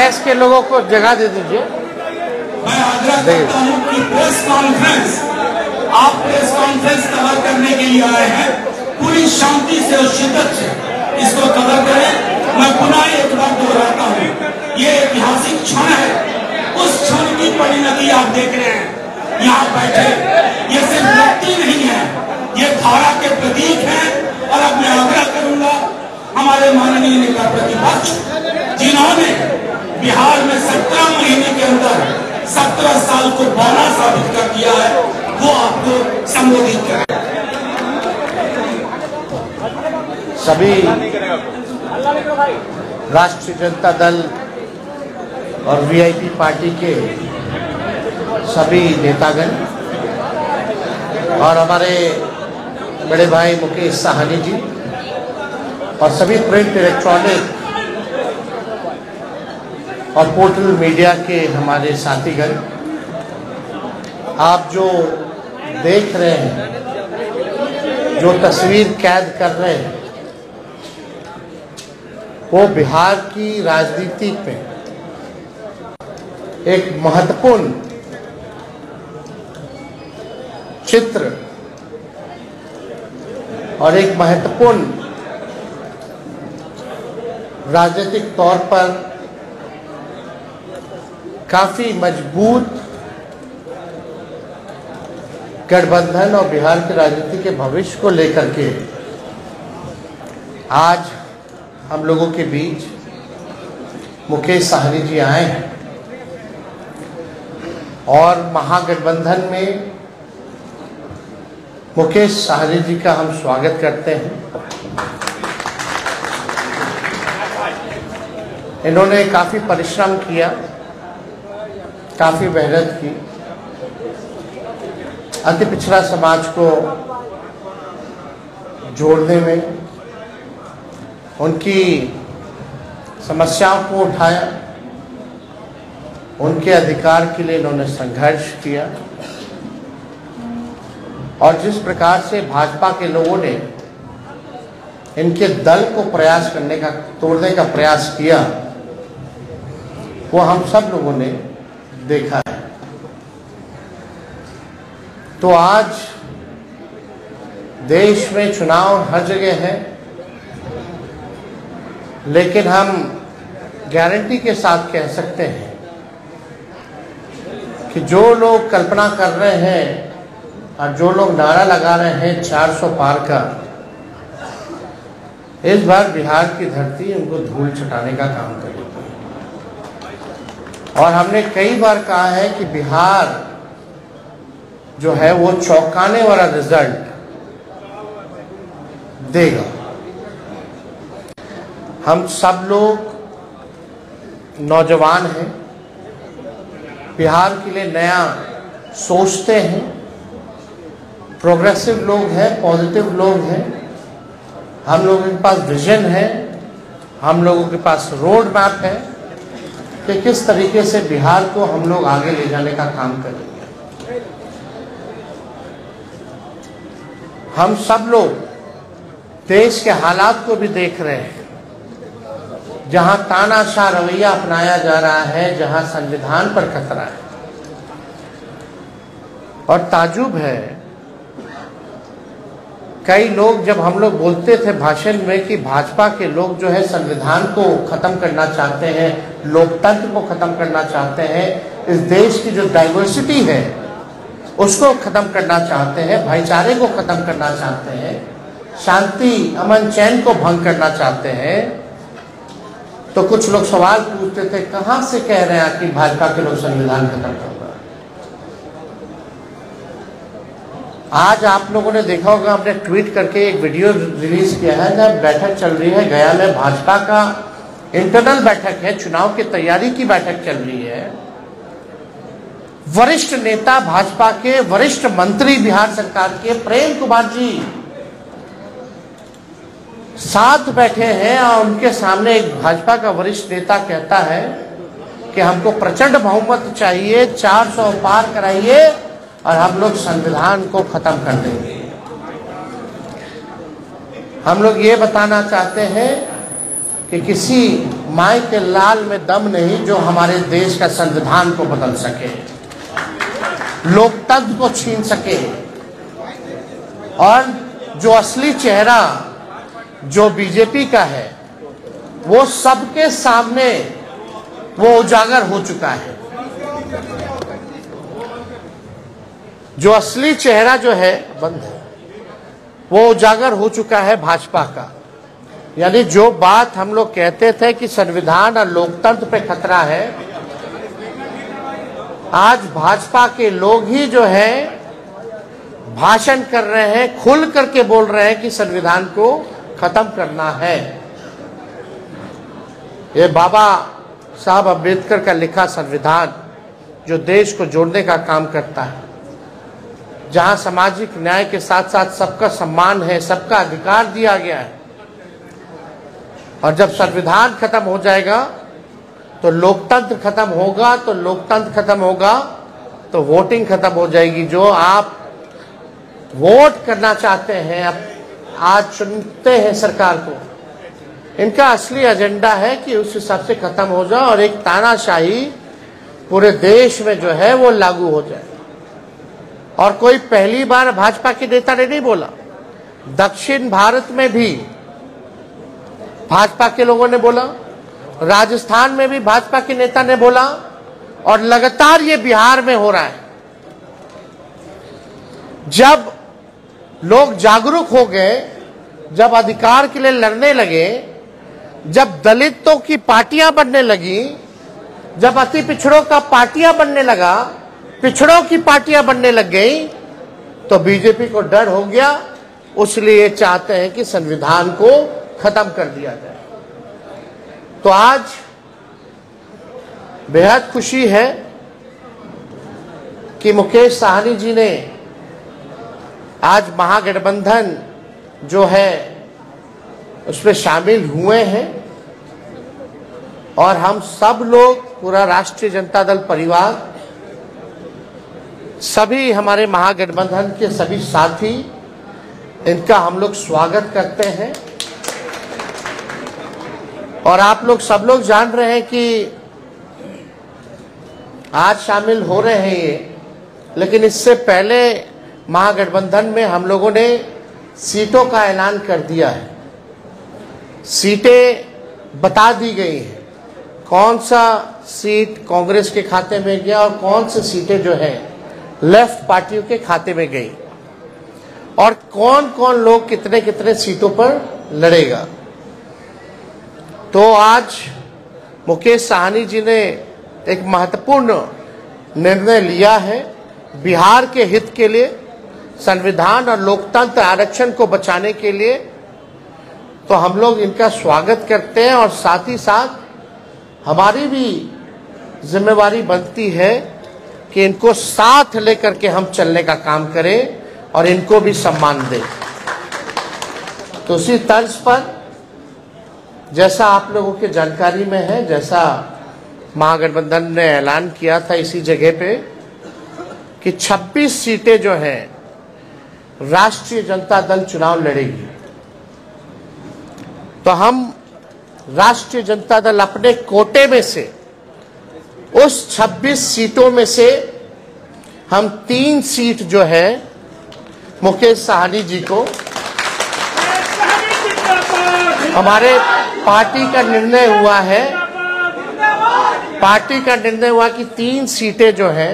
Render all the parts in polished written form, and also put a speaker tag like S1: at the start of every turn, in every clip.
S1: Press के लोगों को जगह दे दीजिए।
S2: मैं आग्रह करता हूं कि प्रेस कॉन्फ्रेंस, आप प्रेस कॉन्फ्रेंस कवर करने के लिए आए हैं, पूरी शांति से और शिद्दत से इसको कवर करें। मैं पुनः एक बार दोहराता हूं, ये ऐतिहासिक क्षण है, उस क्षण की परिणति आप देख रहे हैं यहाँ बैठे। ये सिर्फ व्यक्ति नहीं है, ये धारा के प्रतीक हैं। और अब मैं आग्रह करूंगा हमारे माननीय नेता प्रतिपक्ष, जिन्होंने बिहार में 17 महीने के अंदर 17 साल को बौना साबित कर दिया है, वो आपको संबोधित करें।
S1: सभी राष्ट्रीय जनता दल और वीआईपी पार्टी के सभी नेतागण और हमारे बड़े भाई मुकेश साहनी जी और सभी प्रिंट, इलेक्ट्रॉनिक और पोर्टल मीडिया के हमारे साथीगण, आप जो देख रहे हैं, जो तस्वीर कैद कर रहे हैं, वो बिहार की राजनीति में एक महत्वपूर्ण चित्र और एक महत्वपूर्ण राजनीतिक तौर पर काफी मजबूत गठबंधन और बिहार की राजनीति के भविष्य को लेकर के आज हम लोगों के बीच मुकेश साहनी जी आए हैं और महागठबंधन में मुकेश साहनी जी का हम स्वागत करते हैं। इन्होंने काफी परिश्रम किया, काफी मेहनत की, अति पिछड़ा समाज को जोड़ने में, उनकी समस्याओं को उठाया, उनके अधिकार के लिए इन्होंने संघर्ष किया। और जिस प्रकार से भाजपा के लोगों ने इनके दल को प्रयास करने का, तोड़ने का प्रयास किया, वो हम सब लोगों ने देखा है। तो आज देश में चुनाव हर जगह है, लेकिन हम गारंटी के साथ कह सकते हैं कि जो लोग कल्पना कर रहे हैं और जो लोग नारा लगा रहे हैं 400 पार का, इस बार बिहार की धरती उनको धूल छटाने का काम करेगी। और हमने कई बार कहा है कि बिहार जो है वो चौंकाने वाला रिजल्ट देगा। हम सब लोग नौजवान हैं, बिहार के लिए नया सोचते हैं, प्रोग्रेसिव लोग हैं, पॉजिटिव लोग हैं। हम लोगों के पास विजन है, हम लोगों के पास रोड मैप है कि किस तरीके से बिहार को हम लोग आगे ले जाने का काम करेंगे। हम सब लोग देश के हालात को भी देख रहे हैं, जहां तानाशाह रवैया अपनाया जा रहा है, जहां संविधान पर खतरा है। और ताजुब है, कई लोग, जब हम लोग बोलते थे भाषण में कि भाजपा के लोग जो है संविधान को खत्म करना चाहते हैं, लोकतंत्र को खत्म करना चाहते हैं, इस देश की जो डाइवर्सिटी है उसको खत्म करना चाहते हैं, भाईचारे को खत्म करना चाहते हैं, शांति अमन चैन को भंग करना चाहते हैं, तो कुछ लोग सवाल पूछते थे, कहां से कह रहे हैं कि भाजपा के लोग संविधान खत्म कर रहे हैं। आज आप लोगों ने देखा होगा, हमने ट्वीट करके एक वीडियो रिलीज किया है, जब बैठक चल रही है गया में, भाजपा का इंटरनल बैठक है, चुनाव की तैयारी की बैठक चल रही है। वरिष्ठ नेता भाजपा के, वरिष्ठ मंत्री बिहार सरकार के प्रेम कुमार जी साथ बैठे हैं और उनके सामने एक भाजपा का वरिष्ठ नेता कहता है कि हमको प्रचंड बहुमत चाहिए, 400 पार कराइए और हम लोग संविधान को खत्म कर देंगे। हम लोग ये बताना चाहते हैं कि किसी माई के लाल में दम नहीं जो हमारे देश का संविधान को बदल सके, लोकतंत्र को छीन सके, और जो असली चेहरा जो बीजेपी का है वो सबके सामने वो उजागर हो चुका है। जो असली चेहरा जो है बंद है, वो उजागर हो चुका है भाजपा का। यानी जो बात हम लोग कहते थे कि संविधान और लोकतंत्र पे खतरा है, आज भाजपा के लोग ही जो है भाषण कर रहे हैं, खुल करके बोल रहे हैं कि संविधान को खत्म करना है। ये बाबा साहब अम्बेडकर का लिखा संविधान जो देश को जोड़ने का काम करता है, जहां सामाजिक न्याय के साथ साथ सबका सम्मान है, सबका अधिकार दिया गया है। और जब संविधान खत्म हो जाएगा तो लोकतंत्र खत्म होगा, तो लोकतंत्र खत्म होगा तो वोटिंग खत्म हो जाएगी। जो आप वोट करना चाहते हैं, अब आज चुनते हैं सरकार को, इनका असली एजेंडा है कि उस हिसाब से खत्म हो जाए और एक तानाशाही पूरे देश में जो है वो लागू हो जाए। और कोई पहली बार भाजपा के नेता ने नहीं बोला, दक्षिण भारत में भी भाजपा के लोगों ने बोला, राजस्थान में भी भाजपा के नेता ने बोला, और लगातार ये बिहार में हो रहा है। जब लोग जागरूक हो गए, जब अधिकार के लिए लड़ने लगे, जब दलितों की पार्टियां बनने लगी, जब अति पिछड़ों का पार्टियां बनने लगा, पिछड़ों की पार्टियां बनने लग गई, तो बीजेपी को डर हो गया। इसलिए चाहते हैं कि संविधान को खत्म कर दिया जाए। तो आज बेहद खुशी है कि मुकेश साहनी जी ने आज महागठबंधन जो है उसमें शामिल हुए हैं, और हम सब लोग, पूरा राष्ट्रीय जनता दल परिवार, सभी हमारे महागठबंधन के सभी साथी, इनका हम लोग स्वागत करते हैं। और आप लोग सब लोग जान रहे हैं कि आज शामिल हो रहे हैं ये, लेकिन इससे पहले महागठबंधन में हम लोगों ने सीटों का ऐलान कर दिया है। सीटें बता दी गई हैं, कौन सा सीट कांग्रेस के खाते में गया और कौन सी सीटें जो है लेफ्ट पार्टियों के खाते में गई, और कौन कौन लोग कितने कितने सीटों पर लड़ेगा। तो आज मुकेश साहनी जी ने एक महत्वपूर्ण निर्णय लिया है बिहार के हित के लिए, संविधान और लोकतंत्र आरक्षण को बचाने के लिए। तो हम लोग इनका स्वागत करते हैं, और साथ ही साथ हमारी भी जिम्मेवारी बनती है कि इनको साथ लेकर के हम चलने का काम करें और इनको भी सम्मान दें। तो उसी तर्ज पर, जैसा आप लोगों के जानकारी में है, जैसा महागठबंधन ने ऐलान किया था इसी जगह पे कि 26 सीटें जो हैं राष्ट्रीय जनता दल चुनाव लड़ेगी। तो हम राष्ट्रीय जनता दल अपने कोटे में से उस 26 सीटों में से हम 3 सीट जो है मुकेश साहनी जी को, हमारे पार्टी का निर्णय हुआ है, पार्टी का निर्णय हुआ कि 3 सीटें जो है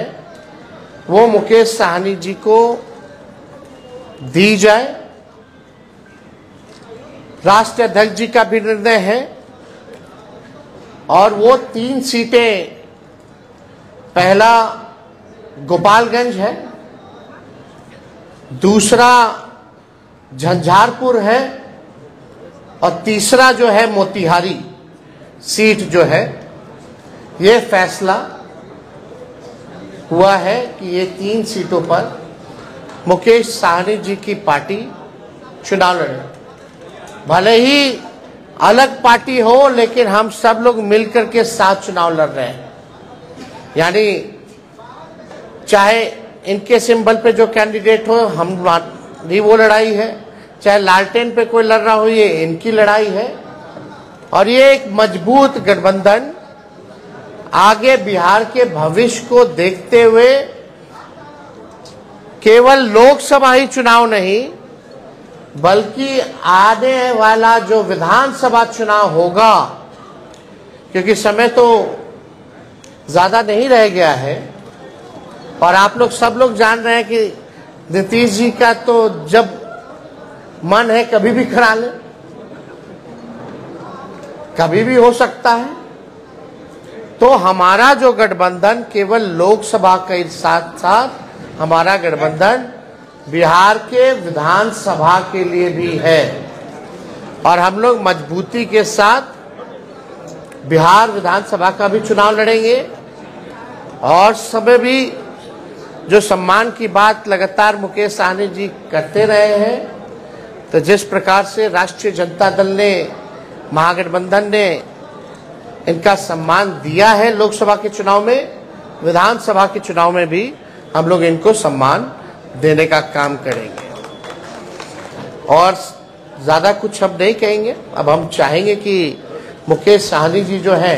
S1: वो मुकेश साहनी जी को दी जाए। राष्ट्रीय अध्यक्ष जी का भी निर्णय है, और वो 3 सीटें, पहला गोपालगंज है, दूसरा झंझारपुर है, और तीसरा जो है मोतिहारी सीट जो है। ये फैसला हुआ है कि ये 3 सीटों पर मुकेश साहनी जी की पार्टी चुनाव लड़े। भले ही अलग पार्टी हो, लेकिन हम सब लोग मिलकर के साथ चुनाव लड़ रहे हैं। यानी चाहे इनके सिंबल पे जो कैंडिडेट हो, हम भी वो लड़ाई है, चाहे लालटेन पे कोई लड़ रहा हो, ये इनकी लड़ाई है, और ये एक मजबूत गठबंधन आगे बिहार के भविष्य को देखते हुए केवल लोकसभा ही चुनाव नहीं बल्कि आने वाला जो विधानसभा चुनाव होगा, क्योंकि समय तो ज्यादा नहीं रह गया है और आप लोग सब लोग जान रहे हैं कि नीतीश जी का तो जब मन है कभी भी करा ले, कभी भी हो सकता है। तो हमारा जो गठबंधन केवल लोकसभा के साथ साथ हमारा गठबंधन बिहार के विधानसभा के लिए भी है और हम लोग मजबूती के साथ बिहार विधानसभा का भी चुनाव लड़ेंगे। और समय भी जो सम्मान की बात लगातार मुकेश सहनी जी करते रहे हैं, तो जिस प्रकार से राष्ट्रीय जनता दल ने, महागठबंधन ने इनका सम्मान दिया है लोकसभा के चुनाव में, विधानसभा के चुनाव में भी हम लोग इनको सम्मान देने का काम करेंगे। और ज्यादा कुछ हम नहीं कहेंगे। अब हम चाहेंगे कि मुकेश सहनी जी जो है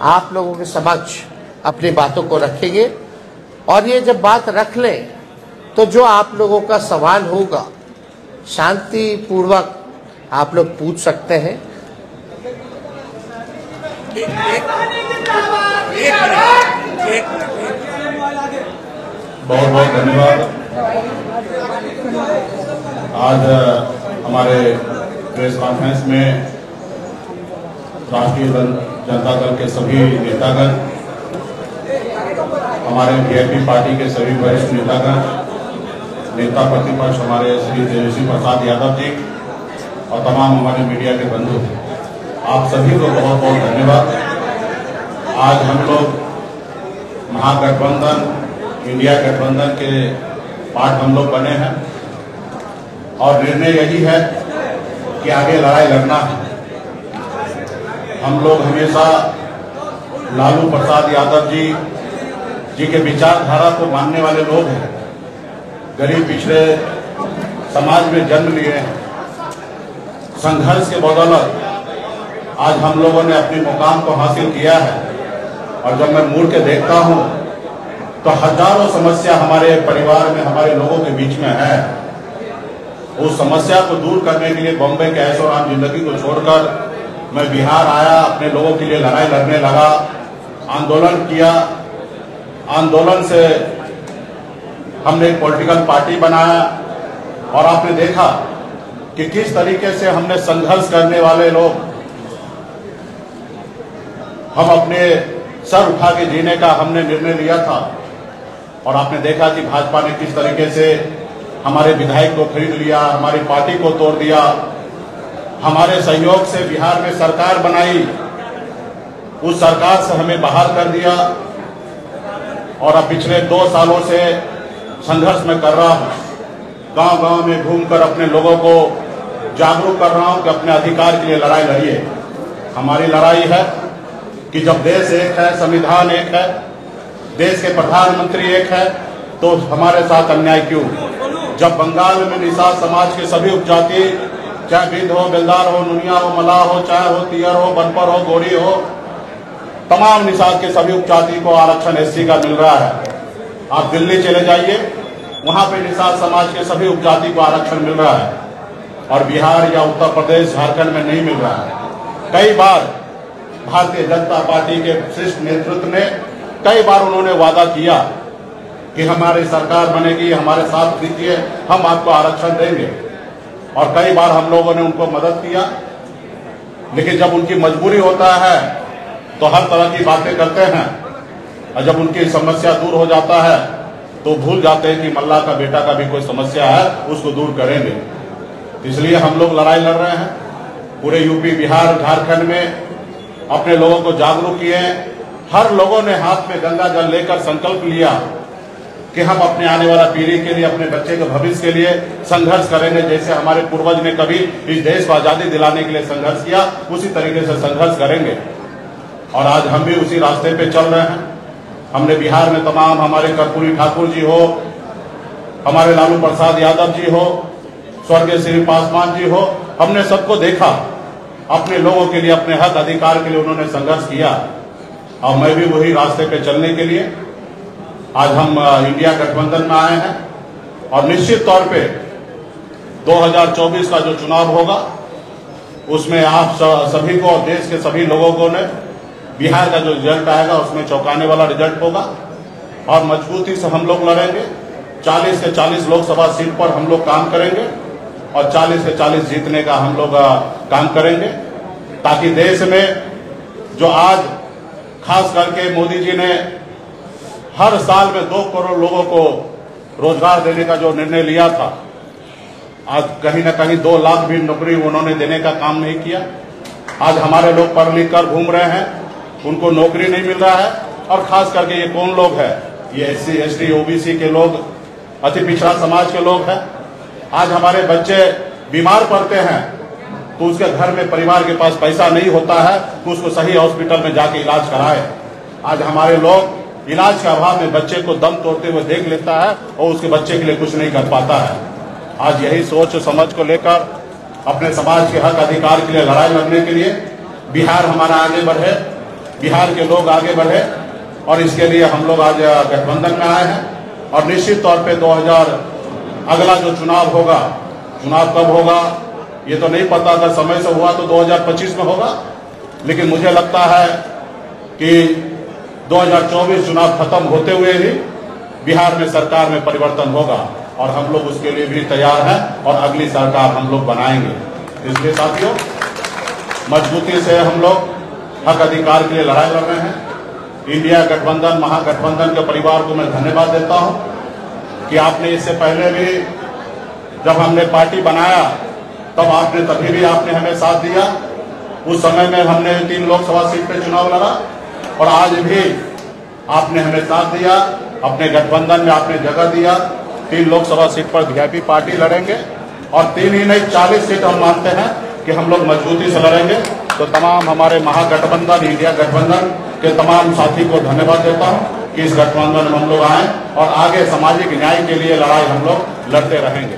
S1: आप लोगों के समक्ष अपनी बातों को रखेंगे और ये जब बात रख लें तो जो आप लोगों का सवाल होगा शांति पूर्वक आप लोग पूछ सकते हैं।
S3: बहुत बहुत धन्यवाद। आज हमारे प्रेस कॉन्फ्रेंस में राष्ट्रीय जनता दल के सभी नेतागण, हमारे वीआईपी पार्टी के सभी वरिष्ठ नेतागण, नेता प्रतिपक्ष हमारे श्री तेजस्वी प्रसाद यादव जी और तमाम हमारे मीडिया के बंधु, आप सभी को बहुत बहुत धन्यवाद। आज हम लोग महागठबंधन, इंडिया गठबंधन के पार्ट हम लोग बने हैं और निर्णय यही है कि आगे लड़ाई लड़ना है। हम लोग हमेशा लालू प्रसाद यादव जी के विचारधारा को मानने वाले लोग हैं। गरीब पिछड़े समाज में जन्म लिए हैं। संघर्ष के बदौलत आज हम लोगों ने अपने मुकाम को हासिल किया है और जब मैं मुड़ के देखता हूं तो हजारों समस्या हमारे परिवार में, हमारे लोगों के बीच में है। उस समस्या को दूर करने के लिए बॉम्बे के ऐशो आराम जिंदगी को छोड़कर मैं बिहार आया, अपने लोगों के लिए लड़ाई लड़ने लगा, आंदोलन किया। आंदोलन से हमने एक पॉलिटिकल पार्टी बनाया और आपने देखा कि किस तरीके से हमने संघर्ष करने वाले लोग, हम अपने सर उठा के जीने का हमने निर्णय लिया था। और आपने देखा कि भाजपा ने किस तरीके से हमारे विधायक को खरीद लिया, हमारी पार्टी को तोड़ दिया, हमारे सहयोग से बिहार में सरकार बनाई, उस सरकार से हमें बाहर कर दिया। और अब पिछले 2 सालों से संघर्ष में कर रहा हूं, गांव-गांव में घूमकर अपने लोगों को जागरूक कर रहा हूं कि अपने अधिकार के लिए लड़ाई लड़िए। हमारी लड़ाई है कि जब देश एक है, संविधान एक है, देश के प्रधानमंत्री एक है, तो हमारे साथ अन्याय क्यों? जब बंगाल में निषाद समाज के सभी उपजाति, चाहे बिंद हो, बेलदार हो, नुनिया हो, मलाह हो, चाहे हो तियर हो, बनपर हो, गोरी हो, तमाम निषाद के सभी उपजाति को आरक्षण एससी का मिल रहा है। आप दिल्ली चले जाइए, वहां पे निषाद समाज के सभी उपजाति को आरक्षण मिल रहा है और बिहार या उत्तर प्रदेश, झारखंड में नहीं मिल रहा है। कई बार भारतीय जनता पार्टी के शीर्ष नेतृत्व ने कई बार उन्होंने वादा किया कि हमारी सरकार बनेगी, हमारे साथ दीजिए, हम आपको आरक्षण देंगे। और कई बार हम लोगों ने उनको मदद किया, लेकिन जब उनकी मजबूरी होता है तो हर तरह की बातें करते हैं और जब उनकी समस्या दूर हो जाता है तो भूल जाते हैं कि मल्ला का बेटा का भी कोई समस्या है, उसको दूर करेंगे। इसलिए हम लोग लड़ाई लड़ रहे हैं। पूरे यूपी, बिहार, झारखंड में अपने लोगों को जागरूक किए। हर लोगों ने हाथ में गंगा जल लेकर संकल्प लिया कि हम अपने आने वाला पीढ़ी के लिए, अपने बच्चे के भविष्य के लिए संघर्ष करेंगे। जैसे हमारे पूर्वज ने कभी इस देश को आजादी दिलाने के लिए संघर्ष किया, उसी तरीके से संघर्ष करेंगे। और आज हम भी उसी रास्ते पे चल रहे हैं। हमने बिहार में तमाम, हमारे कर्पूरी ठाकुर जी हो, हमारे लालू प्रसाद यादव जी हो, स्वर्गीय श्री पासवान जी हो, हमने सबको देखा अपने लोगों के लिए, अपने हक अधिकार के लिए उन्होंने संघर्ष किया और मैं भी वही रास्ते पे चलने के लिए आज हम इंडिया गठबंधन में आए हैं। और निश्चित तौर पे 2024 का जो चुनाव होगा उसमें आप सभी को और देश के सभी लोगों को ने बिहार का जो रिजल्ट आएगा उसमें चौंकाने वाला रिजल्ट होगा और मजबूती से हम लोग लड़ेंगे। 40 से 40 लोकसभा सीट पर हम लोग काम करेंगे और 40 से 40 जीतने का हम लोग काम करेंगे, ताकि देश में जो आज खास करके मोदी जी ने हर साल में 2 करोड़ लोगों को रोजगार देने का जो निर्णय लिया था, आज कहीं ना कहीं 2 लाख भी नौकरी उन्होंने देने का काम नहीं किया। आज हमारे लोग पढ़ लिख कर घूम रहे हैं, उनको नौकरी नहीं मिल रहा है। और खास करके ये कौन लोग हैं? ये SC, ST, OBC के लोग, अति पिछड़ा समाज के लोग हैं। आज हमारे बच्चे बीमार पड़ते हैं तो उसके घर में परिवार के पास पैसा नहीं होता है तो उसको सही हॉस्पिटल में जाके इलाज कराए। आज हमारे लोग इलाज के अभाव में बच्चे को दम तोड़ते हुए देख लेता है और उसके बच्चे के लिए कुछ नहीं कर पाता है। आज यही सोच समझ को लेकर अपने समाज के हक अधिकार के लिए लड़ाई लड़ने के लिए बिहार हमारा आगे बढ़े, बिहार के लोग आगे बढ़े और इसके लिए हम लोग आज गठबंधन में आए हैं। और निश्चित तौर पे 2000 अगला जो चुनाव होगा, चुनाव कब होगा ये तो नहीं पता, अगर समय से हुआ तो 2025 में होगा, लेकिन मुझे लगता है कि 2024 चुनाव खत्म होते हुए ही बिहार में सरकार में परिवर्तन होगा और हम लोग उसके लिए भी तैयार हैं और अगली सरकार हम लोग बनाएंगे। इसलिए साथियों, मजबूती से हम लोग हक अधिकार के लिए लड़ाई लड़ रहे हैं। इंडिया गठबंधन, महागठबंधन के परिवार को मैं धन्यवाद देता हूं कि आपने इससे पहले भी जब हमने पार्टी बनाया तब आपने तभी भी आपने हमें साथ दिया। उस समय में हमने 3 लोकसभा सीट पे चुनाव लड़ा और आज भी आपने हमें साथ दिया, अपने गठबंधन में आपने जगह दिया। 3 लोकसभा सीट पर VIP पार्टी लड़ेंगे और 3 ही नहीं 40 सीट हम मानते हैं कि हम लोग मजबूती से लड़ेंगे। तो तमाम हमारे महागठबंधन, इंडिया गठबंधन के तमाम साथी को धन्यवाद देता हूं कि इस गठबंधन में हम लोग आए और आगे सामाजिक न्याय के लिए लड़ाई हम लोग लड़ते रहेंगे।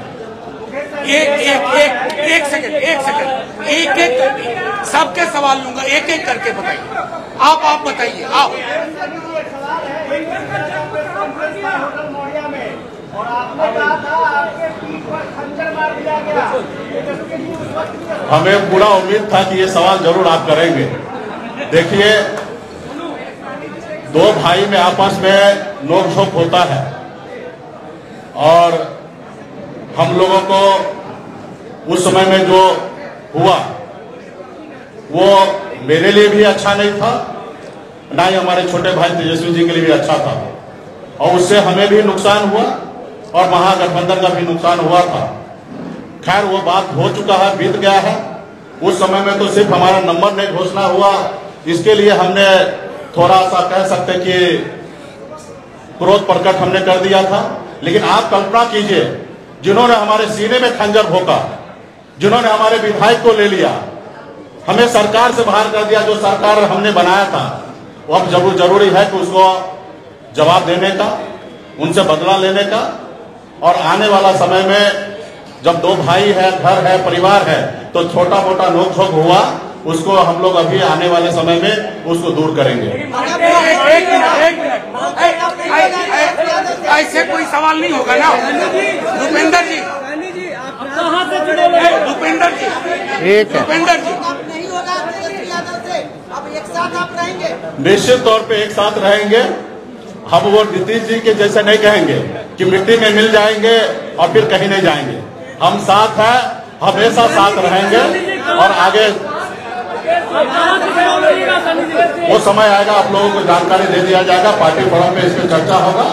S2: एक सेकंड, एक सबके सवाल लूंगा, एक एक करके बताइए। आप बताइए। आप
S4: और आपने कहा था आपके पीठ पर खंजर मार दिया गया।
S3: हमें पूरा उम्मीद था कि ये सवाल जरूर आप करेंगे। देखिए, 2 भाई में आपस में नोक-झोंक होता है और हम लोगों को उस समय में जो हुआ वो मेरे लिए भी अच्छा नहीं था, ना ही हमारे छोटे भाई तेजस्वी जी के लिए भी अच्छा था और उससे हमें भी नुकसान हुआ और महागठबंधन का भी नुकसान हुआ था। खैर वो बात हो चुका है, बीत गया है। उस समय में तो सिर्फ हमारा नंबर नहीं घोषणा हुआ, इसके लिए हमने थोड़ा सा कह सकते कि क्रोध प्रकट हमने कर दिया था। लेकिन आप कल्पना कीजिए, जिन्होंने हमारे सीने में खंजर भोंका, जिन्होंने हमारे विधायक को ले लिया, हमें सरकार से बाहर कर दिया, जो सरकार हमने बनाया था, वो अब जरूरी है कि उसको जवाब देने का, उनसे बदला लेने का। और आने वाला समय में जब 2 भाई है, घर है, परिवार है, तो छोटा मोटा नोक-झोंक हुआ, उसको हम लोग अभी आने वाले समय में उसको दूर करेंगे।
S2: ऐसे कोई सवाल नहीं होगा ना भूपेंद्र जी? भूपेंद्र जी, भूपेंद्र जी,
S4: नहीं होगा तेजस्वी यादव से, अब एक साथ आप रहेंगे?
S3: निश्चित तौर पे एक साथ रहेंगे। हम वो नीतीश जी के जैसे नहीं कहेंगे कि मिट्टी में मिल जाएंगे और फिर कहीं नहीं जाएंगे। हम साथ हैं, हमेशा साथ रहेंगे और आगे वो समय आएगा, आप लोगों को जानकारी दे दिया जाएगा। पार्टी फोरम पे इस पर चर्चा होगा,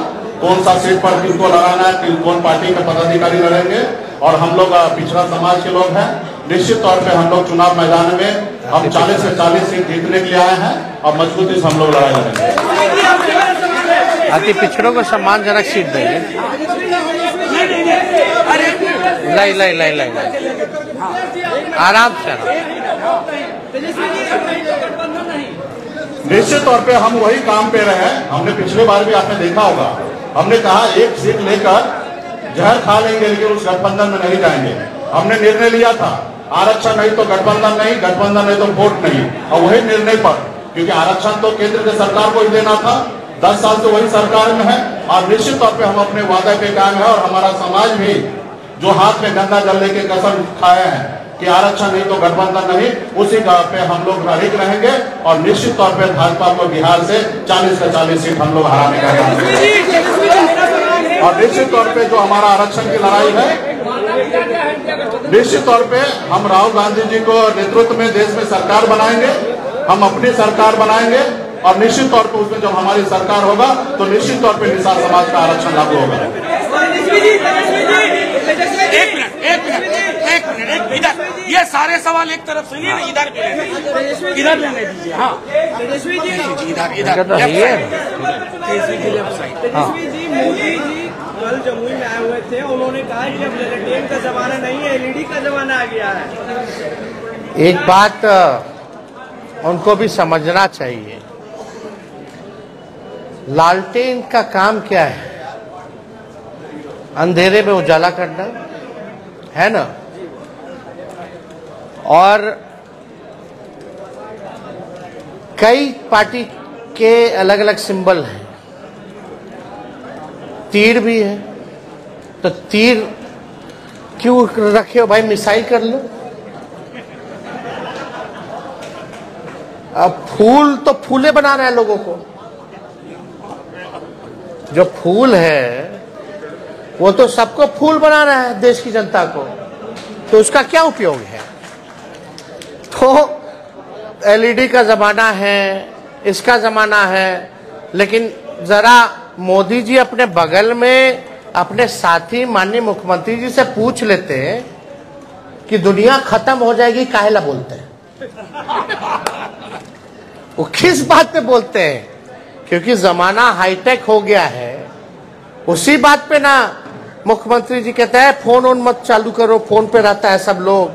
S3: कौन सा सीट पर किसको लड़ाना है, कौन पार्टी के पदाधिकारी लड़ेंगे। और हम लोग पिछड़ा समाज के लोग हैं, निश्चित तौर पे हम लोग चुनाव मैदान में हम 40 से 40 सीट जीतने के लिए आए हैं और मजबूती से हम लोग लड़ाई लड़ेंगे।
S1: अति पिछड़ों को सम्मानजनक सीट देंगे। लाई आराम से।
S3: निश्चित तौर पे हम वही काम पे रहे हैं। हमने पिछले बार भी आपने देखा होगा, हमने कहा 1 सीट लेकर जहर खा लेंगे लेकिन उस गठबंधन में नहीं जाएंगे। हमने निर्णय लिया था आरक्षण नहीं तो गठबंधन नहीं, गठबंधन नहीं तो वोट नहीं। और वही निर्णय पर, क्योंकि आरक्षण तो केंद्र की सरकार को ही देना था, 10 साल से वही सरकार में है और निश्चित तौर पे हम अपने वादे पे कायम है। और हमारा समाज भी जो हाथ में गंगा जल लेके कसम खाए हैं कि आरक्षण नहीं तो गठबंधन नहीं, उसी पे हम लोग अड़िग रहेंगे और निश्चित तौर पे भाजपा को बिहार से 40 का 40 सीट हम लोग हराने का काम करेंगे। और निश्चित तौर पे जो हमारा आरक्षण की लड़ाई है, निश्चित तौर पे हम राहुल गांधी जी को नेतृत्व में देश में सरकार बनाएंगे, हम अपनी सरकार बनाएंगे और निश्चित तौर पे उसमें जब हमारी सरकार होगा तो निश्चित तौर पे निषाद समाज का आरक्षण लागू होगा।
S2: एक मिनट इधर, ये सारे सवाल एक तरफ सुनिए ना, इधर लेने दीजिए। हाँ तेजस्वी जी, इधर
S4: तेजस्वी जी, मोदी जी कल जमुई में आए हुए थे, उन्होंने कहा कि अब लैट्रिन का जमाना नहीं है, एलईडी का जमाना आ गया है।
S1: एक बात उनको भी समझना चाहिए, लालटेन का काम क्या है? अंधेरे में उजाला करना है ना। और कई पार्टी के अलग अलग सिंबल हैं, तीर भी है, तो तीर क्यों रखे हो भाई? मिसाइल कर लो। अब फूल तो फूले बना रहे हैं लोगों को, जो फूल है वो तो सबको फूल बना रहा है, देश की जनता को, तो उसका क्या उपयोग है? तो एलईडी का जमाना है, इसका जमाना है, लेकिन जरा मोदी जी अपने बगल में अपने साथी माननीय मुख्यमंत्री जी से पूछ लेते कि दुनिया खत्म हो जाएगी, काहेला बोलते हैं? वो किस बात पे बोलते हैं? क्योंकि जमाना हाईटेक हो गया है, उसी बात पे ना मुख्यमंत्री जी कहते हैं फोन ऑन मत चालू करो, फोन पे रहता है सब लोग,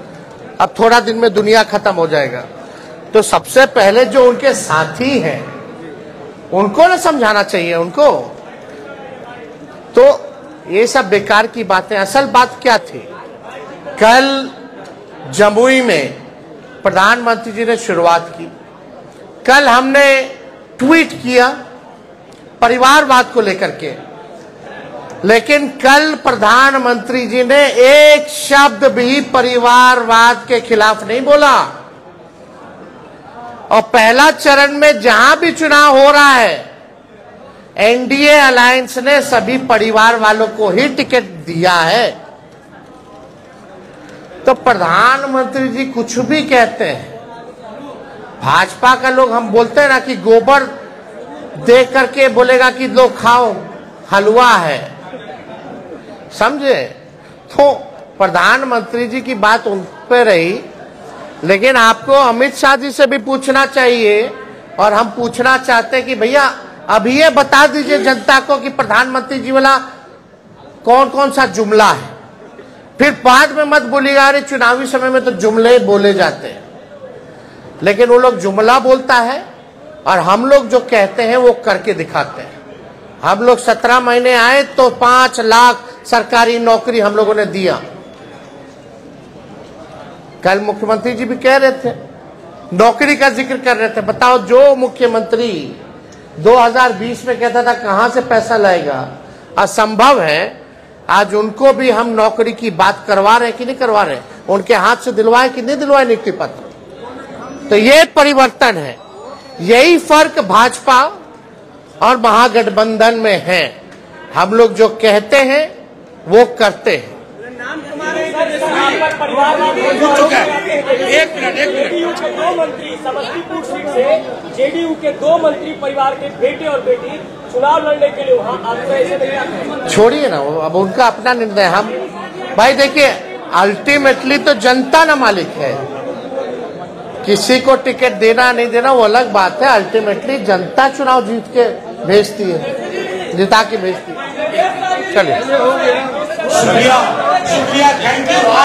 S1: अब थोड़ा दिन में दुनिया खत्म हो जाएगा। तो सबसे पहले जो उनके साथी हैं उनको ना समझाना चाहिए उनको। तो ये सब बेकार की बातें। असल बात क्या थी? कल जमुई में प्रधानमंत्री जी ने शुरुआत की, कल हमने ट्वीट किया परिवारवाद को लेकर के, लेकिन कल प्रधानमंत्री जी ने एक शब्द भी परिवारवाद के खिलाफ नहीं बोला। और पहला चरण में जहां भी चुनाव हो रहा है, एनडीए अलायंस ने सभी परिवार वालों को ही टिकट दिया है। तो प्रधानमंत्री जी कुछ भी कहते हैं, भाजपा का लोग, हम बोलते हैं ना कि गोबर देख करके बोलेगा कि लो खाओ हलवा है, समझे? तो प्रधानमंत्री जी की बात उन पे रही, लेकिन आपको अमित शाह जी से भी पूछना चाहिए। और हम पूछना चाहते हैं कि भैया अभी ये बता दीजिए जनता को कि प्रधानमंत्री जी वाला कौन कौन सा जुमला है, फिर बाद में मत बोलिएगा अरे चुनावी समय में तो जुमले बोले जाते हैं। लेकिन वो लोग जुमला बोलता है और हम लोग जो कहते हैं वो करके दिखाते हैं। हम लोग 17 महीने आए तो 5 लाख सरकारी नौकरी हम लोगों ने दिया। कल मुख्यमंत्री जी भी कह रहे थे, नौकरी का जिक्र कर रहे थे। बताओ, जो मुख्यमंत्री 2020 में कहता था कहां से पैसा लाएगा, असंभव है। आज उनको भी हम नौकरी की बात करवा रहे हैं कि नहीं करवा रहे, उनके हाथ से दिलवाए कि नहीं दिलवाए नियुक्ति पत्र। तो ये परिवर्तन है, यही फर्क भाजपा और महागठबंधन में है। हम लोग जो कहते हैं वो करते हैं।
S2: एक मिनट
S5: दो मंत्री समस्तीपुर सीट से जेडीयू के 2 मंत्री परिवार के बेटे और बेटी चुनाव लड़ने के लिए वहाँ आते।
S1: छोड़िए ना, अब उनका अपना निर्णय। हम भाई देखिए, अल्टीमेटली तो जनता ना मालिक है, किसी को टिकट देना नहीं देना वो अलग बात है। अल्टीमेटली जनता चुनाव जीत के भेजती है, जिता के भेजती है। चलिए,
S2: शुक्रिया, थैंक यू।